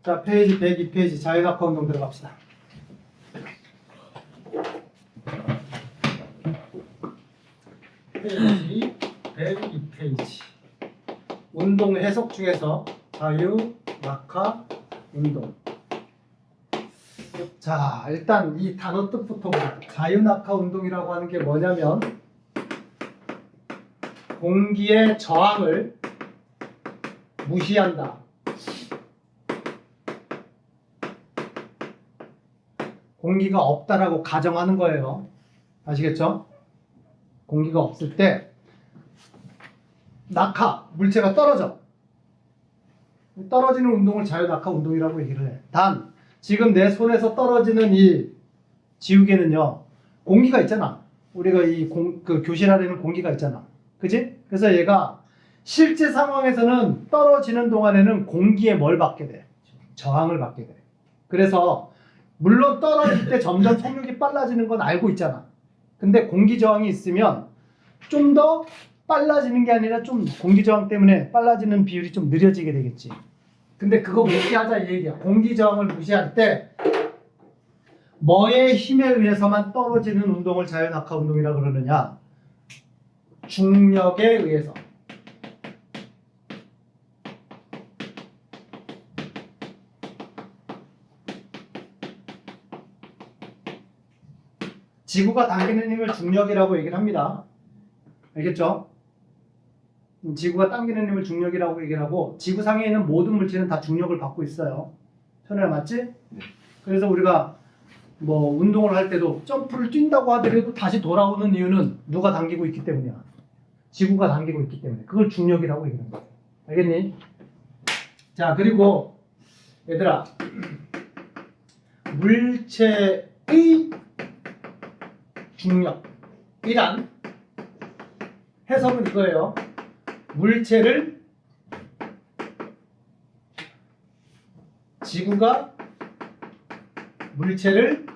자, 페이지 102페이지 자유낙하 운동 들어갑시다. 페이지 102페이지 운동 해석 중에서 자유낙하 운동. 자, 일단 이 단어 뜻부터 보자. 자유낙하 운동이라고 하는 게 뭐냐면 공기의 저항을 무시한다. 공기가 없다라고 가정하는 거예요. 아시겠죠? 공기가 없을 때 낙하, 물체가 떨어져. 떨어지는 운동을 자유낙하 운동이라고 얘기를 해. 단, 지금 내 손에서 떨어지는 이 지우개는요, 공기가 있잖아. 우리가 그 교실 안에는 공기가 있잖아. 그지? 그래서 얘가 실제 상황에서는 떨어지는 동안에는 공기에 뭘 받게 돼? 저항을 받게 돼. 그래서 물론 떨어질 때 점점 속력이 빨라지는 건 알고 있잖아. 근데 공기 저항이 있으면 좀 더 빨라지는 게 아니라 좀 공기 저항 때문에 빨라지는 비율이 좀 느려지게 되겠지. 근데 그거 무시하자 이 얘기야. 공기 저항을 무시할 때 뭐의 힘에 의해서만 떨어지는 운동을 자유낙하 운동이라고 그러느냐? 중력에 의해서. 지구가 당기는 힘을 중력이라고 얘기를 합니다. 알겠죠? 지구가 당기는 힘을 중력이라고 얘기를 하고 지구상에 있는 모든 물체는 다 중력을 받고 있어요. 현우야 맞지? 네. 그래서 우리가 뭐 운동을 할 때도 점프를 뛴다고 하더라도 다시 돌아오는 이유는 누가 당기고 있기 때문이야. 지구가 당기고 있기 때문에. 그걸 중력이라고 얘기하는 거야. 알겠니? 자, 그리고 얘들아, 물체의 중력이란 해석은 이거예요. 지구가 물체를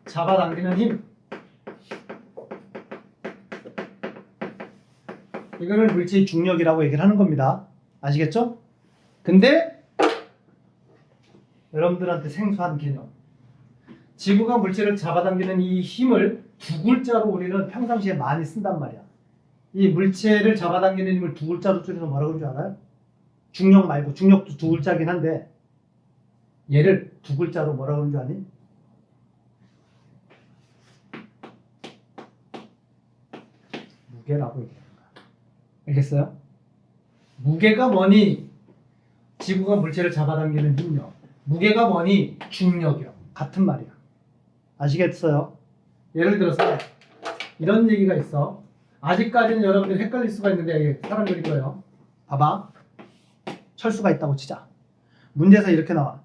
잡아당기는 힘. 이거를 물체의 중력이라고 얘기를 하는 겁니다. 아시겠죠? 근데 여러분들한테 생소한 개념. 지구가 물체를 잡아당기는 이 힘을 두 글자로 우리는 평상시에 많이 쓴단 말이야. 이 물체를 잡아당기는 힘을 두 글자로 줄여서 뭐라고 그러는 줄 알아요? 중력 말고, 중력도 두 글자긴 한데 얘를 두 글자로 뭐라고 그러는 줄 아니? 무게라고 얘기하는 거야. 알겠어요? 무게가 뭐니? 지구가 물체를 잡아당기는 힘력. 무게가 뭐니? 중력이요. 같은 말이야. 아시겠어요? 예를 들어서 이런 얘기가 있어. 아직까지는 여러분들이 헷갈릴 수가 있는데 사람들이 거예요. 봐봐. 철수가 있다고 치자. 문제에서 이렇게 나와.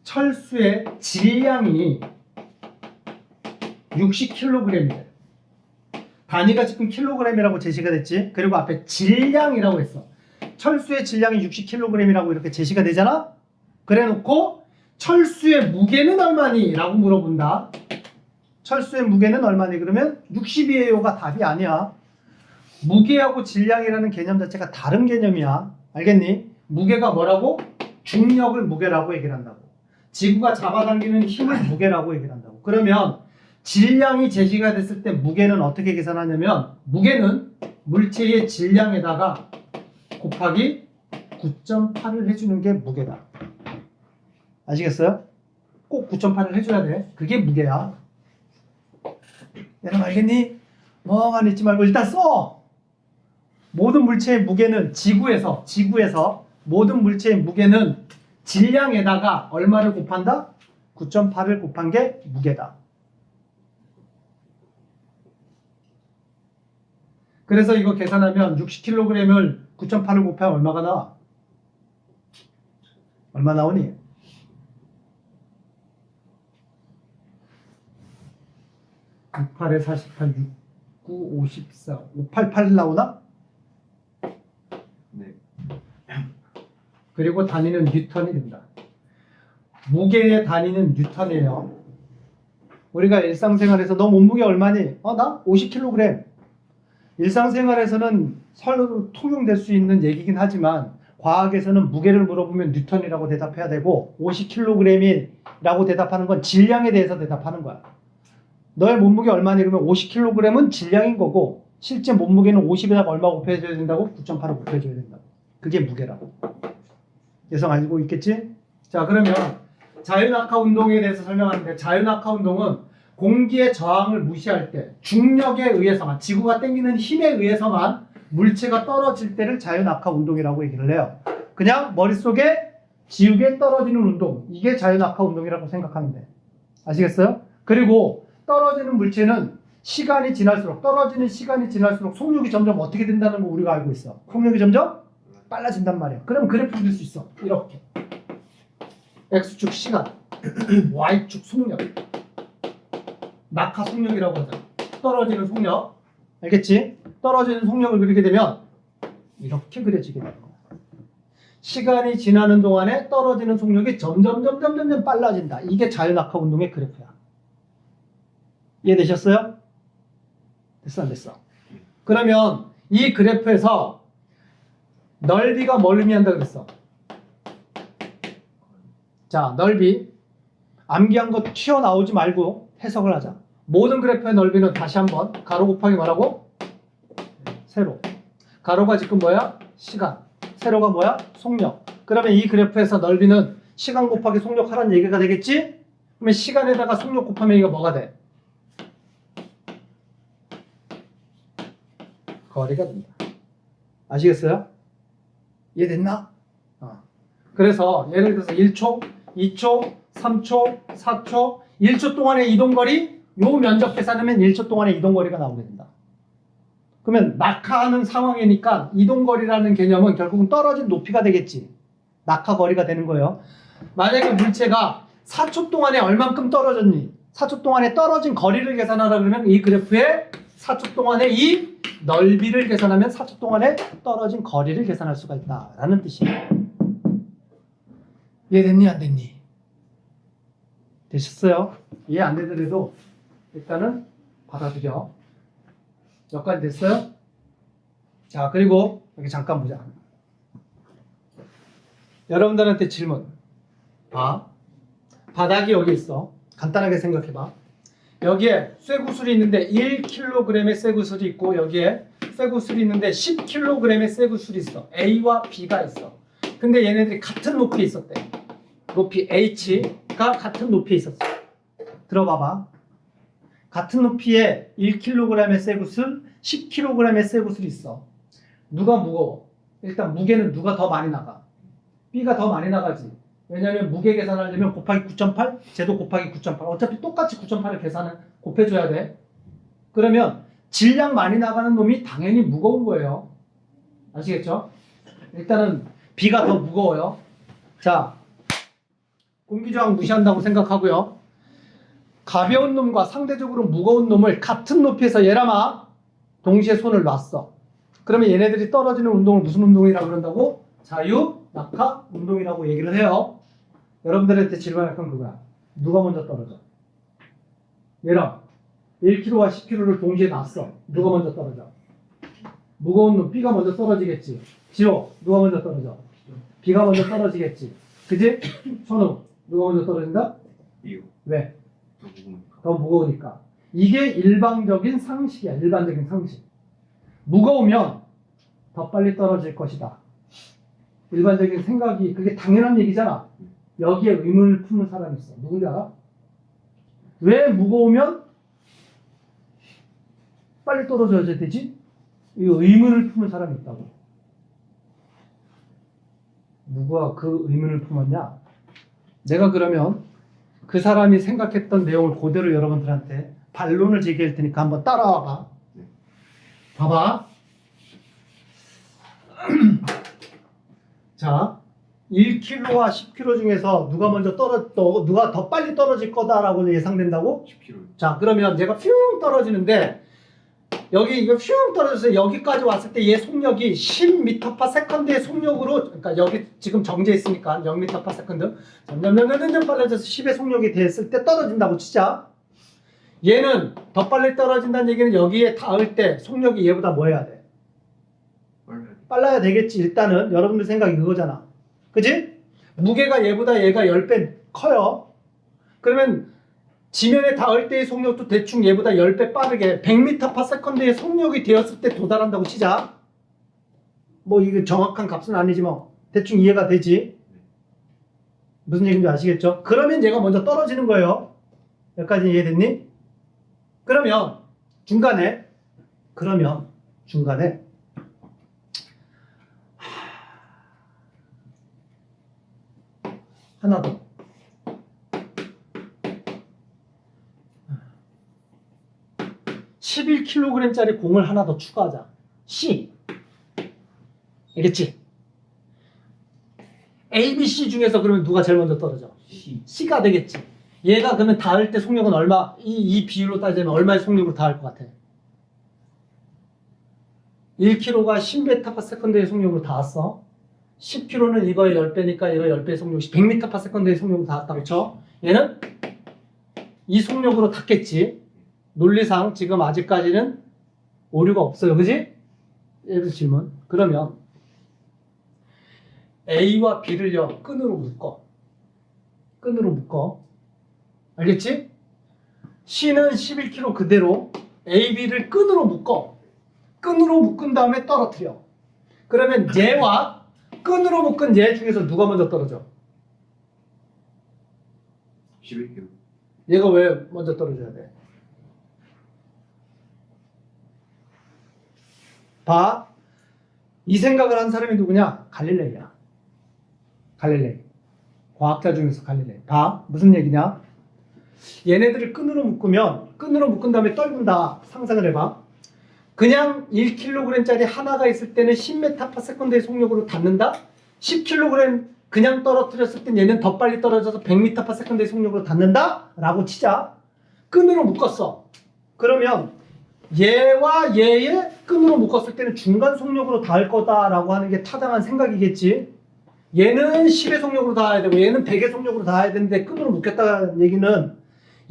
철수의 질량이 60kg이래. 단위가 지금 킬로그램이라고 제시가 됐지. 그리고 앞에 질량이라고 했어. 철수의 질량이 60kg이라고 이렇게 제시가 되잖아. 그래놓고 철수의 무게는 얼마니? 라고 물어본다. 철수의 무게는 얼마니? 그러면 60이에요가 답이 아니야. 무게하고 질량이라는 개념 자체가 다른 개념이야. 알겠니? 무게가 뭐라고? 중력을 무게라고 얘기를 한다고. 지구가 잡아당기는 힘을 무게라고 얘기를 한다고. 그러면 질량이 제시가 됐을 때 무게는 어떻게 계산하냐면 무게는 물체의 질량에다가 곱하기 9.8을 해주는 게 무게다. 아시겠어요? 꼭 9.8을 해줘야 돼. 그게 무게야. 여러분 알겠니? 멍하니 있지 말고 일단 써! 모든 물체의 무게는 지구에서 모든 물체의 무게는 질량에다가 얼마를 곱한다? 9.8을 곱한 게 무게다. 그래서 이거 계산하면 60kg을 9.8을 곱하면 얼마가 나와? 얼마 나오니? 68에 48, 69, 54, 588 나오나? 네. 그리고 단위는 뉴턴이 된다. 무게의 단위는 뉴턴이에요. 우리가 일상생활에서 너 몸무게 얼마니? 나 50kg. 일상생활에서는 서로 통용될 수 있는 얘기긴 하지만 과학에서는 무게를 물어보면 뉴턴이라고 대답해야 되고 50kg이라고 대답하는 건 질량에 대해서 대답하는 거야. 너의 몸무게 얼마니? 그러면 50kg은 질량인 거고 실제 몸무게는 50에다가 얼마 곱해줘야 된다고? 9.8을 곱해줘야 된다고. 그게 무게라고. 예상 알고 있겠지? 자, 그러면 자유낙하 운동에 대해서 설명하는데 자유낙하 운동은 공기의 저항을 무시할 때 중력에 의해서만 지구가 당기는 힘에 의해서만 물체가 떨어질 때를 자유낙하 운동이라고 얘기를 해요. 그냥 머릿속에 지우개 떨어지는 운동, 이게 자유낙하 운동이라고 생각하면 돼. 아시겠어요? 그리고 떨어지는 물체는 시간이 지날수록 떨어지는 시간이 지날수록 속력이 점점 어떻게 된다는 거 우리가 알고 있어. 속력이 점점 빨라진단 말이야. 그럼 그래프 그릴 수 있어. 이렇게 X축 시간 Y축 속력, 낙하 속력이라고 하잖아. 떨어지는 속력, 알겠지? 떨어지는 속력을 그리게 되면 이렇게 그려지게 되는 거야. 시간이 지나는 동안에 떨어지는 속력이 점점 빨라진다. 이게 자유낙하 운동의 그래프야. 이해되셨어요? 됐어 안 됐어? 그러면 이 그래프에서 넓이가 뭘 의미한다 그랬어? 자, 넓이 암기한 거 튀어나오지 말고 해석을 하자. 모든 그래프의 넓이는 다시 한번 가로 곱하기 뭐라고? 세로. 가로가 지금 뭐야? 시간. 세로가 뭐야? 속력. 그러면 이 그래프에서 넓이는 시간 곱하기 속력 하라는 얘기가 되겠지? 그러면 시간에다가 속력 곱하면 이거 뭐가 돼? 거리가 된다. 아시겠어요? 이해됐나? 그래서 예를 들어서 1초, 2초, 3초, 4초, 1초 동안의 이동거리, 요 면적 계산하면 1초 동안의 이동거리가 나오게 된다. 그러면 낙하하는 상황이니까 이동거리라는 개념은 결국은 떨어진 높이가 되겠지. 낙하거리가 되는 거예요. 만약에 물체가 4초 동안에 얼만큼 떨어졌니? 4초 동안에 떨어진 거리를 계산하라 그러면 이 그래프에 4초 동안에 이 넓이를 계산하면 4초 동안에 떨어진 거리를 계산할 수가 있다라는 뜻이에요. 이해됐니? 안 됐니? 되셨어요? 이해 안 되더라도 일단은 받아들여. 여기까지 됐어요? 자, 그리고 여기 잠깐 보자. 여러분들한테 질문. 봐. 바닥이 여기 있어. 간단하게 생각해봐. 여기에 쇠구슬이 있는데 1kg의 쇠구슬이 있고 여기에 쇠구슬이 있는데 10kg의 쇠구슬이 있어. A와 B가 있어. 근데 얘네들이 같은 높이에 있었대. 높이 H가 같은 높이에 있었어. 들어봐봐. 같은 높이에 1kg의 쇠구슬, 10kg의 쇠구슬이 있어. 누가 무거워? 일단 무게는 누가 더 많이 나가? B가 더 많이 나가지. 왜냐면 무게 계산하려면 곱하기 9.8, 쟤도 곱하기 9.8. 어차피 똑같이 9.8을 계산을 곱해줘야 돼. 그러면 질량 많이 나가는 놈이 당연히 무거운 거예요. 아시겠죠? 일단은 B가 더 무거워요. 자, 공기저항 무시한다고 생각하고요. 가벼운 놈과 상대적으로 무거운 놈을 같은 높이에서 얘라마 동시에 손을 놨어. 그러면 얘네들이 떨어지는 운동을 무슨 운동이라고 그런다고? 자유낙하 운동이라고 얘기를 해요. 여러분들한테 질문할 건 그거야. 누가 먼저 떨어져? 얘랑 1kg와 10kg를 동시에 놨어. 누가 먼저 떨어져? 무거운 놈 B가 먼저 떨어지겠지. 지호 누가 먼저 떨어져? B가 먼저 떨어지겠지. 그지? 선우 누가 먼저 떨어진다? B요. 왜? 더 무거우니까. 더 무거우니까. 이게 일반적인 상식이야. 일반적인 상식. 무거우면 더 빨리 떨어질 것이다. 일반적인 생각이 그게 당연한 얘기잖아. 여기에 의문을 품는 사람이 있어. 누군지 알아? 왜 무거우면 빨리 떨어져야 되지? 이 의문을 품는 사람이 있다고. 누가 그 의문을 품었냐? 내가 그러면 그 사람이 생각했던 내용을 그대로 여러분들한테 반론을 제기할 테니까 한번 따라와봐. 봐봐. 자, 1kg와 10kg 중에서 누가 먼저 누가 더 빨리 떨어질 거다라고 예상된다고? 10kg. 자, 그러면 얘가 퓨 떨어지는데 여기 이거 퓨 떨어져서 여기까지 왔을 때 얘 속력이 10m/s의 속력으로, 그러니까 여기 지금 정제 있으니까 0m/s 점점 빨라져서 10의 속력이 됐을 때 떨어진다고 치자. 얘는 더 빨리 떨어진다는 얘기는 여기에 닿을 때 속력이 얘보다 뭐 해야 돼? 빨라야 돼. 빨라야 되겠지. 일단은 여러분들 생각이 그거잖아. 그지? 무게가 얘보다 얘가 10배 커요. 그러면 지면에 닿을 때의 속력도 대충 얘보다 10배 빠르게 100m/s의 속력이 되었을 때 도달한다고 치자. 뭐 이게 정확한 값은 아니지만 대충 이해가 되지. 무슨 얘기인지 아시겠죠? 그러면 얘가 먼저 떨어지는 거예요. 여기까지 이해됐니? 그러면 중간에 하나 더. (11kg짜리) 공을 하나 더 추가하자. C. 알겠지? A, B, C 중에서 그러면 누가 제일 먼저 떨어져? C가 되겠지. 얘가 그러면 닿을 때 속력은 얼마? 이 비율로 따지면 얼마의 속력으로 닿을 것 같아? 1kg가 10m/s의 속력으로 닿았어. 10kg는 이거의 10배니까 이거 10배의 속력이 100m/s의 속력으로 닿았다. 그렇죠? 얘는 이 속력으로 닿겠지. 논리상 지금 아직까지는 오류가 없어요. 그지? 예를 질문. 그러면 A와 B를요 끈으로 묶어. 알겠지? C는 11kg 그대로 A, B를 끈으로 묶은 다음에 떨어뜨려. 그러면 얘와 끈으로 묶은 얘 중에서 누가 먼저 떨어져? 11kg. 얘가 왜 먼저 떨어져야 돼? 봐. 이 생각을 한 사람이 누구냐? 갈릴레이야. 갈릴레이. 과학자 중에서 갈릴레이. 봐. 무슨 얘기냐? 얘네들을 끈으로 묶은 다음에 떨군다. 상상을 해봐. 그냥 1kg짜리 하나가 있을 때는 10m/s의 속력으로 닿는다. 10kg 그냥 떨어뜨렸을 땐 얘는 더 빨리 떨어져서 100m/s의 속력으로 닿는다. 라고 치자. 끈으로 묶었어. 그러면 얘와 얘의 끈으로 묶었을 때는 중간 속력으로 닿을 거다라고 하는 게 타당한 생각이겠지. 얘는 10의 속력으로 닿아야 되고 얘는 100의 속력으로 닿아야 되는데 끈으로 묶였다는 얘기는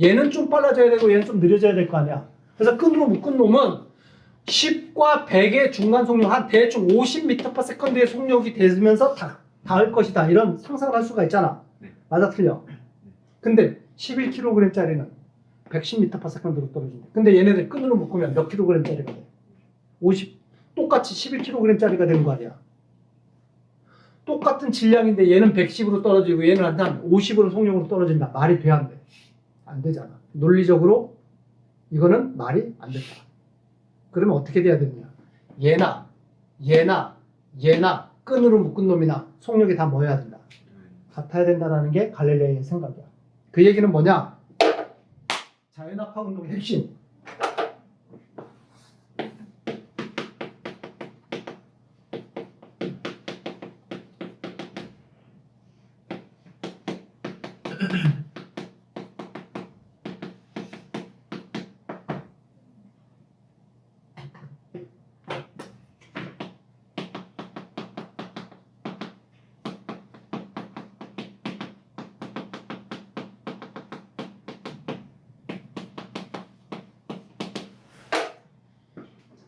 얘는 좀 빨라져야 되고 얘는 좀 느려져야 될 거 아니야. 그래서 끈으로 묶은 놈은 10과 100의 중간 속력 한 대충 50m/s의 속력이 되면서 닿을 것이다. 이런 상상을 할 수가 있잖아. 네. 맞아 틀려? 근데 11kg짜리는 110m/s로 떨어진대. 근데 얘네들 끈으로 묶으면 몇 kg짜리가 돼? 50. 똑같이 11kg짜리가 되는 거 아니야. 똑같은 질량인데 얘는 110으로 떨어지고 얘는 한 50으로 속력으로 떨어진다. 말이 돼 안 돼? 안 되잖아. 논리적으로 이거는 말이 안 된다. 그러면 어떻게 돼야 되느냐? 얘나 끈으로 묶은 놈이나 속력이 다 뭐여야 된다? 같아야 된다는 게 갈릴레이의 생각이야. 그 얘기는 뭐냐? 자연학파 운동의 핵심.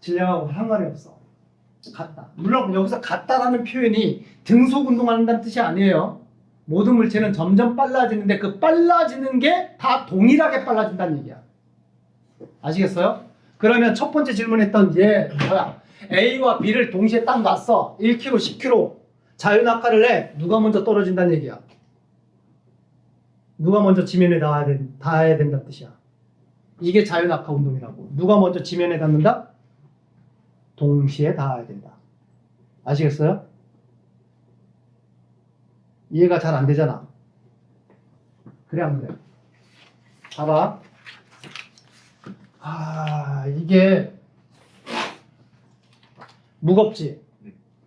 질량하고 상관이 없어. 같다. 물론 여기서 같다라는 표현이 등속 운동한다는 뜻이 아니에요. 모든 물체는 점점 빨라지는데 그 빨라지는 게 다 동일하게 빨라진다는 얘기야. 아시겠어요? 그러면 첫 번째 질문했던 얘 뭐야? A와 B를 동시에 딱 놨어. 1kg, 10kg. 자유낙하를 해. 누가 먼저 떨어진다는 얘기야. 누가 먼저 지면에 닿아야 된다는 뜻이야. 이게 자유낙하 운동이라고. 누가 먼저 지면에 닿는다? 동시에 닿아야 된다. 아시겠어요? 이해가 잘 안 되잖아. 그래 안 그래? 봐봐. 이게 무겁지?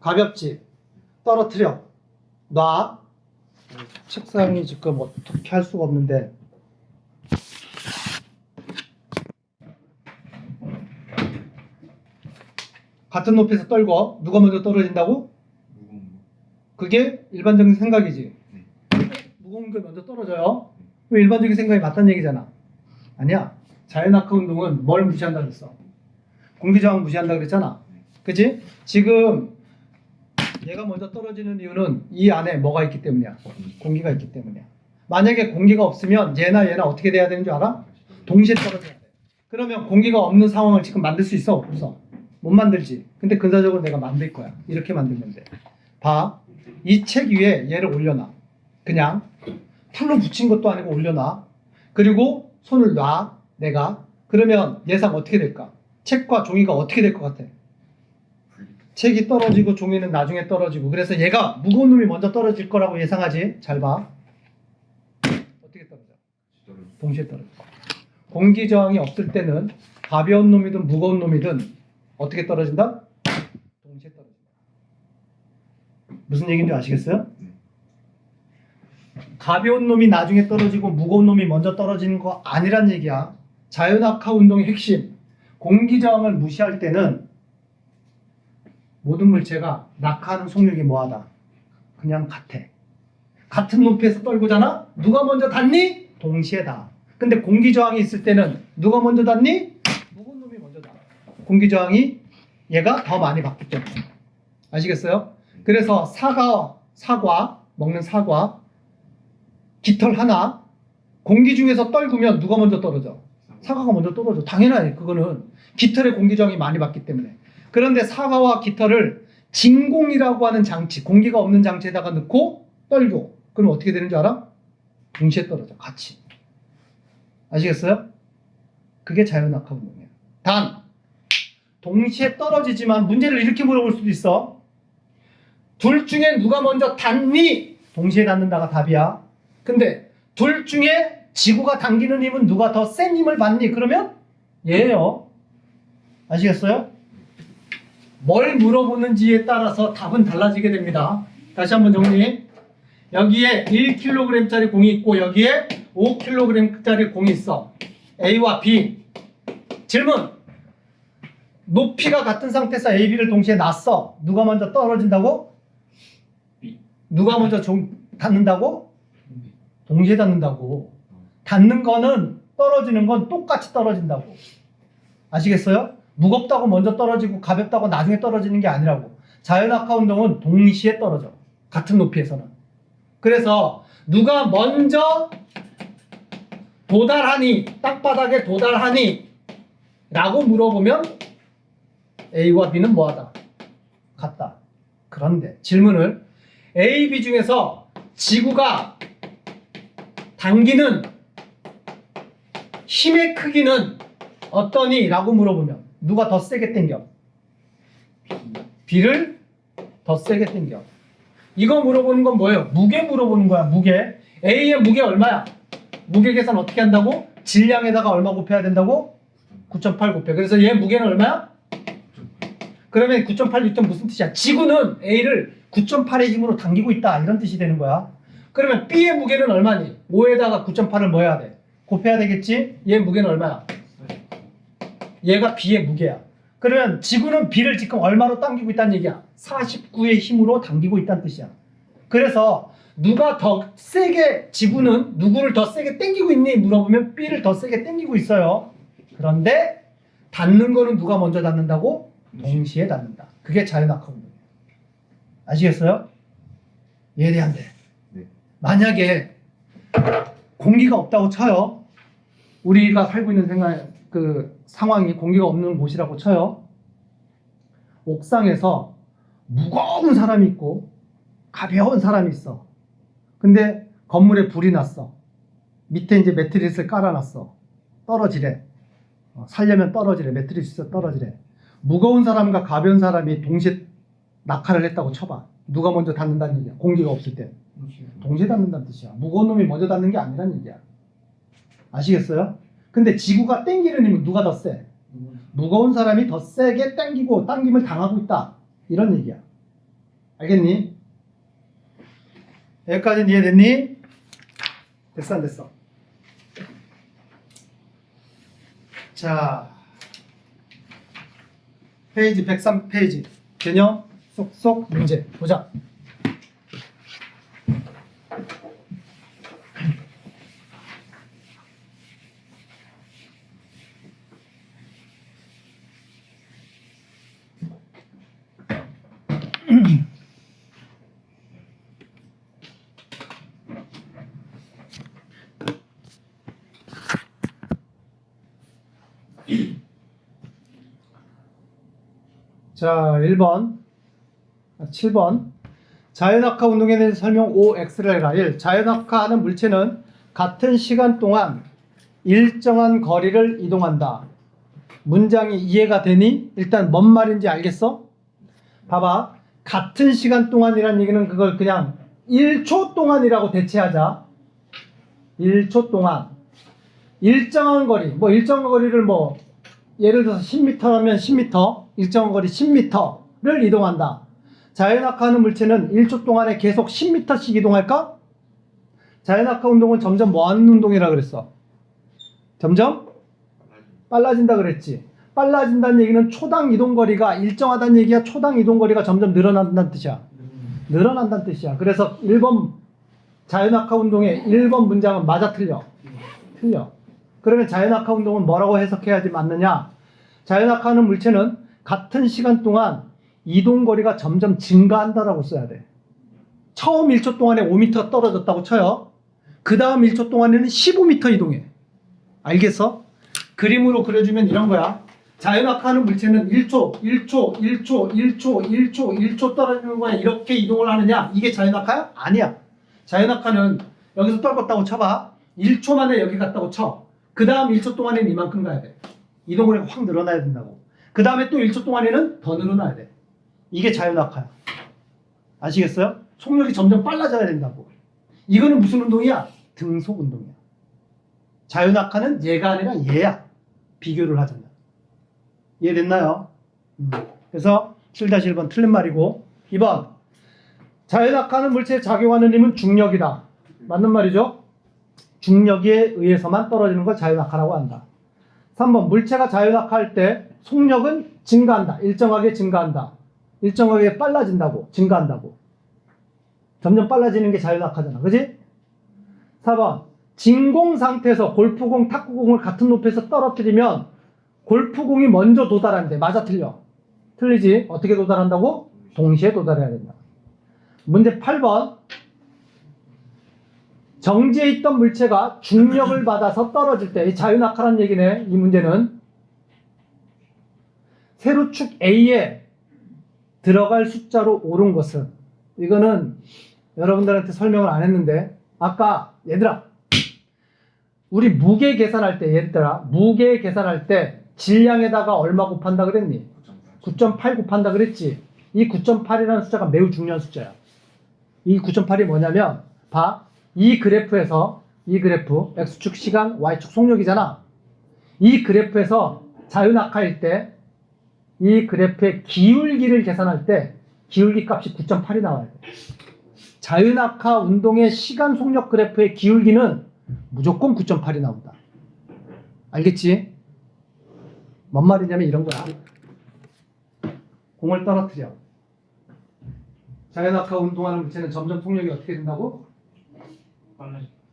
가볍지? 떨어뜨려. 놔. 책상이 지금 어떻게 할 수가 없는데. 같은 높이에서 떨고 누가 먼저 떨어진다고? 그게 일반적인 생각이지. 무거운 게 먼저 떨어져요. 그럼 일반적인 생각이 맞다는 얘기잖아. 아니야. 자연학하 운동은 뭘 무시한다 그랬어? 공기저항 무시한다 그랬잖아. 그치? 지금 얘가 먼저 떨어지는 이유는 이 안에 뭐가 있기 때문이야? 공기가 있기 때문이야. 만약에 공기가 없으면 얘나 어떻게 돼야 되는 줄 알아? 동시에 떨어져야 돼. 그러면 공기가 없는 상황을 지금 만들 수 있어? 없어? 못 만들지. 근데 근사적으로 내가 만들 거야. 이렇게 만들면 돼. 봐. 이 책 위에 얘를 올려놔. 그냥 풀로 붙인 것도 아니고 올려놔. 그리고 손을 놔. 내가. 그러면 예상 어떻게 될까? 책과 종이가 어떻게 될 것 같아? 책이 떨어지고 종이는 나중에 떨어지고. 그래서 얘가 무거운 놈이 먼저 떨어질 거라고 예상하지. 잘 봐. 어떻게 떨어져? 동시에 떨어져. 공기 저항이 없을 때는 가벼운 놈이든 무거운 놈이든 어떻게 떨어진다? 동시에 떨어진다. 무슨 얘기인지 아시겠어요? 가벼운 놈이 나중에 떨어지고 무거운 놈이 먼저 떨어지는 거 아니란 얘기야. 자연낙하 운동의 핵심. 공기 저항을 무시할 때는 모든 물체가 낙하하는 속력이 뭐하다? 그냥 같아. 같은 높이에서 떨고잖아? 누가 먼저 닿니? 동시에 닿아. 근데 공기 저항이 있을 때는 누가 먼저 닿니? 무거운 놈이 먼저 닿아. 공기 저항이 얘가 더 많이 받기 때문에. 아시겠어요? 그래서 사과, 먹는 사과, 깃털 하나, 공기 중에서 떨구면 누가 먼저 떨어져? 사과가 먼저 떨어져. 당연하네. 그거는 깃털의 공기 저항이 많이 받기 때문에. 그런데 사과와 깃털을 진공이라고 하는 장치, 공기가 없는 장치에다가 넣고 떨고, 그럼 어떻게 되는 줄 알아? 동시에 떨어져. 같이. 아시겠어요? 그게 자연낙하 운동이에요. 단, 동시에 떨어지지만 문제를 이렇게 물어볼 수도 있어. 둘 중에 누가 먼저 닿니? 동시에 닿는다가 답이야. 근데 둘 중에 지구가 당기는 힘은 누가 더 센 힘을 받니? 그러면 얘예요. 아시겠어요? 뭘 물어보는지에 따라서 답은 달라지게 됩니다. 다시 한번 정리. 여기에 1kg짜리 공이 있고 여기에 5kg짜리 공이 있어. A와 B. 질문. 높이가 같은 상태에서 A, B를 동시에 놨어. 누가 먼저 떨어진다고? B. 누가 먼저 닿는다고? 동시에 닿는다고. 닿는 거는 떨어지는 건 똑같이 떨어진다고. 아시겠어요? 무겁다고 먼저 떨어지고 가볍다고 나중에 떨어지는 게 아니라고. 자연낙하 운동은 동시에 떨어져. 같은 높이에서는. 그래서 누가 먼저 도달하니, 땅바닥에 도달하니 라고 물어보면 A와 B는 뭐하다? 같다. 그런데 질문을 A, B 중에서 지구가 당기는 힘의 크기는 어떠니? 라고 물어보면 누가 더 세게 당겨? B를 더 세게 당겨. 이거 물어보는 건 뭐예요? 무게 물어보는 거야. 무게. A의 무게 얼마야? 무게 계산 어떻게 한다고? 질량에다가 얼마 곱해야 된다고? 9.8 곱해. 그래서 얘 무게는 얼마야? 그러면 9.8N 무슨 뜻이야? 지구는 A를 9.8의 힘으로 당기고 있다. 이런 뜻이 되는 거야. 그러면 B의 무게는 얼마니? 5에다가 9.8을 뭐 해야 돼? 곱해야 되겠지? 얘 무게는 얼마야? 얘가 B의 무게야. 그러면 지구는 B를 지금 얼마로 당기고 있다는 얘기야? 49의 힘으로 당기고 있다는 뜻이야. 그래서 누가 더 세게, 지구는 누구를 더 세게 당기고 있니? 물어보면 B를 더 세게 당기고 있어요. 그런데 닿는 거는 누가 먼저 닿는다고? 동시에 닿는다. 그게 자연낙하 운동이에요. 아시겠어요? 예리한데. 네. 만약에 공기가 없다고 쳐요. 우리가 살고 있는 상황이 공기가 없는 곳이라고 쳐요. 옥상에서 무거운 사람이 있고 가벼운 사람이 있어. 근데 건물에 불이 났어. 밑에 이제 매트리스를 깔아놨어. 떨어지래. 살려면 떨어지래. 매트리스에서 떨어지래. 무거운 사람과 가벼운 사람이 동시에 낙하를 했다고 쳐봐. 누가 먼저 닿는다는 얘기야. 공기가 없을 때. 동시에 닿는다는 뜻이야. 무거운 놈이 먼저 닿는 게 아니란 얘기야. 아시겠어요? 근데 지구가 땡기는 힘은 누가 더 세? 무거운 사람이 더 세게 땡기고 당김을 당하고 있다. 이런 얘기야. 알겠니? 여기까지는 이해됐니? 됐어 안 됐어? 자, 페이지 103페이지 개념 쏙쏙 문제 보자. 자, 7번. 자연학화 운동에 대해서 설명 5x를 해라. 1. 자연학화하는 물체는 같은 시간 동안 일정한 거리를 이동한다. 문장이 이해가 되니? 일단 뭔 말인지 알겠어? 봐봐. 같은 시간 동안이란 얘기는 그걸 그냥 1초 동안이라고 대체하자. 1초 동안. 일정한 거리. 뭐 일정한 거리를 뭐 예를 들어서 10m라면 10m, 일정한 거리 10m를 이동한다. 자연학화하는 물체는 1초 동안에 계속 10m씩 이동할까? 자연학화 운동은 점점 뭐하는 운동이라 그랬어? 점점 빨라진다 그랬지. 빨라진다는 얘기는 초당 이동거리가 일정하다는 얘기야. 초당 이동거리가 점점 늘어난다는 뜻이야. 늘어난다는 뜻이야. 그래서 1번 자연학화 운동의 1번 문장은 맞아 틀려? 틀려. 그러면 자연학화 운동은 뭐라고 해석해야지 맞느냐? 자연학화하는 물체는 같은 시간 동안 이동거리가 점점 증가한다라고 써야 돼. 처음 1초 동안에 5m 떨어졌다고 쳐요. 그 다음 1초 동안에는 15m 이동해. 알겠어? 그림으로 그려주면 이런 거야. 자연학화하는 물체는 1초 떨어지는 거야. 이렇게 이동을 하느냐? 이게 자연학화야? 아니야. 자연학화는 여기서 떨궜다고 쳐봐. 1초 만에 여기 갔다고 쳐. 그 다음 1초 동안에는 이만큼 가야 돼. 이동거리가 확 늘어나야 된다고. 그 다음에 또 1초 동안에는 더 늘어나야 돼. 이게 자연학화야. 아시겠어요? 속력이 점점 빨라져야 된다고. 이거는 무슨 운동이야? 등속 운동이야. 자연학화는 얘가 아니라 얘야. 비교를 하자면. 이해됐나요? 그래서 7-1번 틀린 말이고 2번 자연학화하는 물체에 작용하는 힘은 중력이다. 맞는 말이죠? 중력에 의해서만 떨어지는 걸 자연학화라고 한다. 3번 물체가 자연학화할 때 속력은 증가한다. 일정하게 증가한다. 일정하게 빨라진다고. 증가한다고. 점점 빨라지는 게 자연학화잖아. 그지? 4번 진공 상태에서 골프공, 탁구공을 같은 높이에서 떨어뜨리면 골프공이 먼저 도달한대. 맞아 틀려? 틀리지? 어떻게 도달한다고? 동시에 도달해야 된다. 문제 8번 정지해 있던 물체가 중력을 받아서 떨어질 때, 자연학화라는 얘기네. 이 문제는 세로축 A에 들어갈 숫자로 옳은 것은, 이거는 여러분들한테 설명을 안 했는데 아까 얘들아 우리 무게 계산할 때, 얘들아 무게 계산할 때 질량에다가 얼마 곱한다 그랬니? 9.8 곱한다 그랬지. 이 9.8이라는 숫자가 매우 중요한 숫자야. 이 9.8이 뭐냐면 봐. 이 그래프에서 이 그래프 X축 시간 Y축 속력이잖아. 이 그래프에서 자연학화일 때 이 그래프의 기울기를 계산할 때 기울기 값이 9.8이 나와야 돼. 자연학화 운동의 시간 속력 그래프의 기울기는 무조건 9.8이 나온다. 알겠지? 뭔 말이냐면 이런 거야. 공을 떨어뜨려. 자연학화 운동하는 물체는 점점 속력이 어떻게 된다고?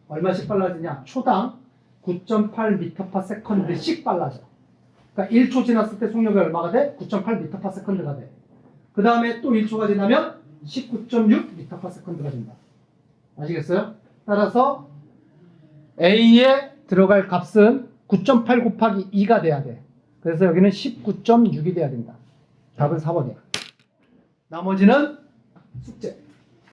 얼마씩 빨라지냐? 초당 9.8m/s씩 빨라져. 그러니까 1초 지났을 때 속력이 얼마가 돼? 9.8m/s가 돼. 그 다음에 또 1초가 지나면 19.6m/s가 된다. 아시겠어요? 따라서 A에 들어갈 값은 9.8 곱하기 2가 돼야 돼. 그래서 여기는 19.6이 돼야 된다. 답은 4번이야. 나머지는 숙제.